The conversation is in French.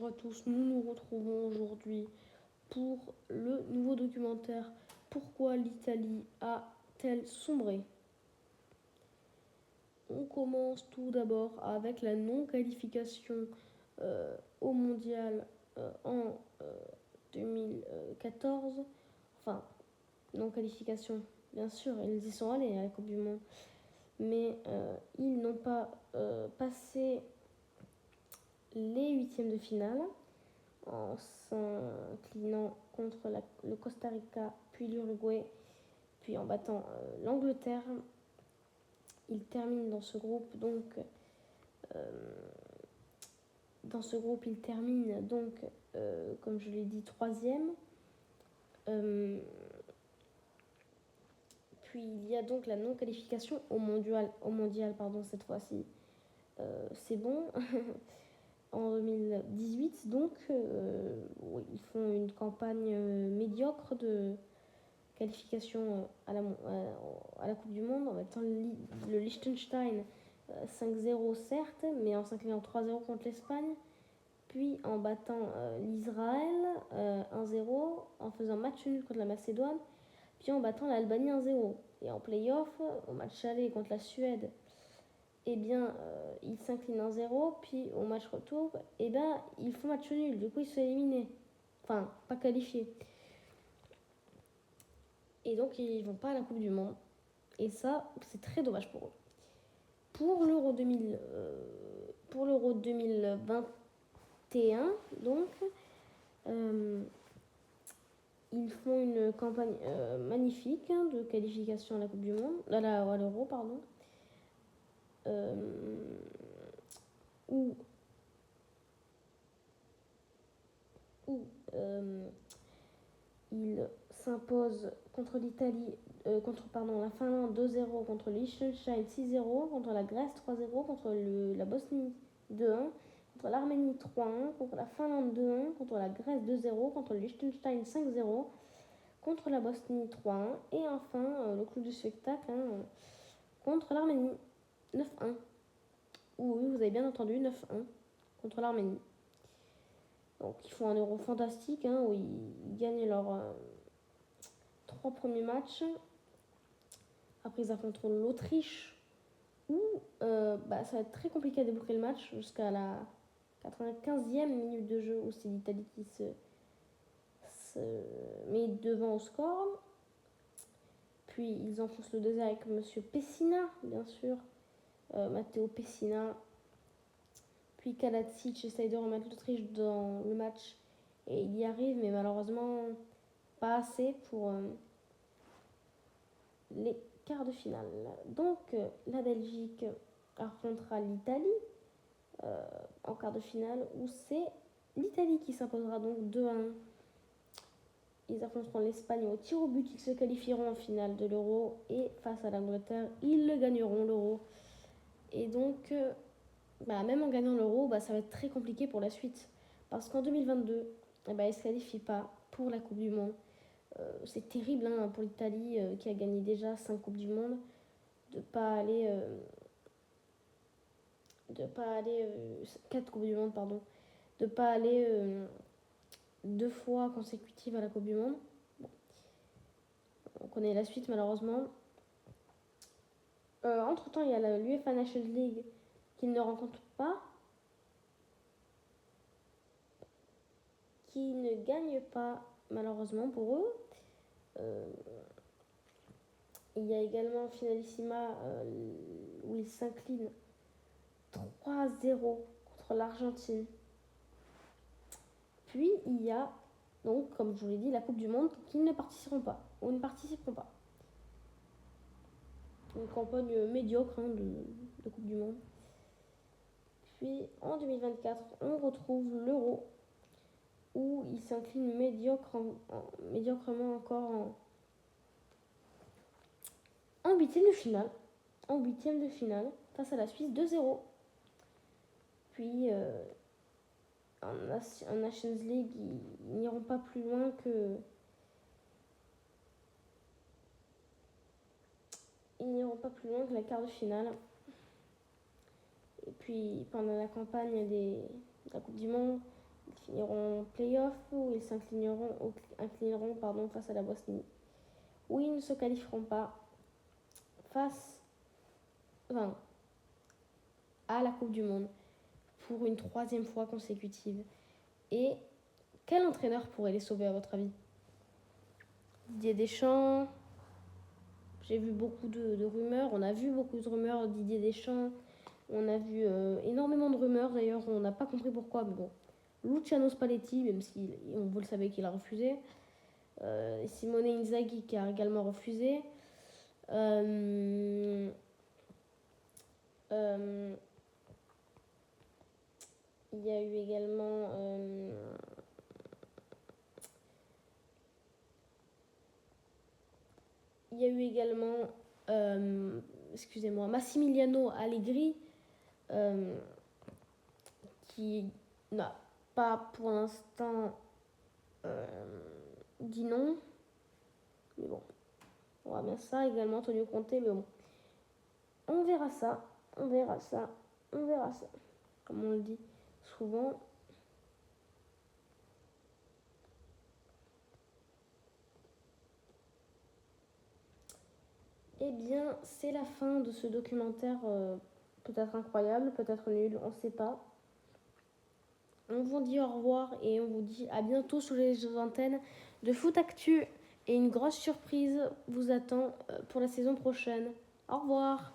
Bonjour à tous, nous nous retrouvons aujourd'hui pour le nouveau documentaire Pourquoi l'Italie a-t-elle sombré? On commence tout d'abord avec la non-qualification au mondial en 2014. Enfin, non-qualification, bien sûr, ils y sont allés à la Coupe du Monde, mais ils n'ont pas passé les huitièmes de finale en s'inclinant contre le Costa Rica, puis l'Uruguay, puis en battant l'Angleterre. Ils terminent dans ce groupe, donc ils terminent donc, comme je l'ai dit, troisième. Puis il y a donc la non-qualification au mondial cette fois-ci. C'est bon. En 2018, donc, oui, ils font une campagne médiocre de qualification à la Coupe du Monde en battant le Liechtenstein 5-0 certes, mais en s'inclinant 3-0 contre l'Espagne, puis en battant l'Israël 1-0, en faisant match nul contre la Macédoine, puis en battant l'Albanie 1-0. Et en play-off, au match aller contre la Suède, eh bien, ils s'inclinent 1-0, puis au match retour, eh bien, ils font match nul, du coup ils sont éliminés. Enfin, pas qualifiés. Et donc ils vont pas à la Coupe du Monde. Et ça, c'est très dommage pour eux. Pour l'Euro 2021, donc, ils font une campagne magnifique de qualification à la Coupe du Monde, à l'Euro, pardon, où ils s'imposent contre l'Italie, contre la Finlande 2-0, contre le Liechtenstein 6-0, contre la Grèce 3-0, contre la Bosnie 2-1, contre l'Arménie 3-1, contre la Finlande 2-1, contre la Grèce 2-0, contre le Liechtenstein 5-0, contre la Bosnie 3-1, et enfin le clou du spectacle contre l'Arménie 9-1. Oui, vous avez bien entendu, 9-1 contre l'Arménie. Donc ils font un Euro fantastique où ils gagnent leurs 3 premiers matchs. Après ils affronteront l'Autriche où ça va être très compliqué à débloquer le match jusqu'à la 95e minute de jeu où c'est l'Italie qui se met devant au score. Puis ils enfoncent le désert avec Monsieur Pessina, bien sûr, Matteo Pessina. Puis Kaladzic essaye de remettre l'Autriche dans le match et il y arrive, mais malheureusement pas assez pour les quarts de finale. Donc la Belgique affrontera l'Italie en quart de finale, où c'est l'Italie qui s'imposera donc 2-1. Ils affronteront l'Espagne au tir au but, ils se qualifieront en finale de l'Euro, et face à l'Angleterre, ils le gagneront l'Euro. Et donc, même en gagnant l'Euro, ça va être très compliqué pour la suite. Parce qu'en 2022, ils ne se qualifient pas pour la Coupe du Monde. C'est terrible pour l'Italie qui a gagné déjà 5 Coupes du Monde de pas aller 4 Coupes du Monde, pardon, de pas aller 2 fois consécutives à la Coupe du Monde. Bon. On connaît la suite malheureusement. Entre temps, il y a l'UEFA Nations League qu'ils ne rencontrent pas, qui ne gagne pas malheureusement pour eux. Il y a également Finalissima où ils s'inclinent 3-0 contre l'Argentine. Puis il y a donc, comme je vous l'ai dit, la Coupe du Monde qui ne participeront pas ou ne participeront pas. Une campagne médiocre de Coupe du Monde. Puis en 2024, on retrouve l'Euro où il s'incline médiocrement encore en huitième de finale. En huitième de finale face à la Suisse 2-0. Puis en Nations League, ils n'iront pas plus loin que la quart de finale. Et puis pendant la campagne de la Coupe du Monde, finiront play-off ou ils inclineront face à la Bosnie. Ou ils ne se qualifieront pas à la Coupe du Monde pour une 3e fois consécutive. Et quel entraîneur pourrait les sauver à votre avis? Didier Deschamps. J'ai vu beaucoup de rumeurs. On a vu beaucoup de rumeurs. Didier Deschamps. On a vu énormément de rumeurs. D'ailleurs, on n'a pas compris pourquoi. Mais bon. Luciano Spalletti, même si vous le savez qu'il a refusé. Simone Inzaghi qui a également refusé. Il y a eu également excusez-moi, Massimiliano Allegri qui n'a pas pour l'instant dit non. Mais bon, on va bien ça. Également Antonio Conte, mais bon. On verra ça. Comme on le dit souvent. Eh bien, c'est la fin de ce documentaire, peut-être incroyable, peut-être nul, on ne sait pas. On vous dit au revoir et on vous dit à bientôt sur les antennes de Foot Actu. Et une grosse surprise vous attend pour la saison prochaine. Au revoir.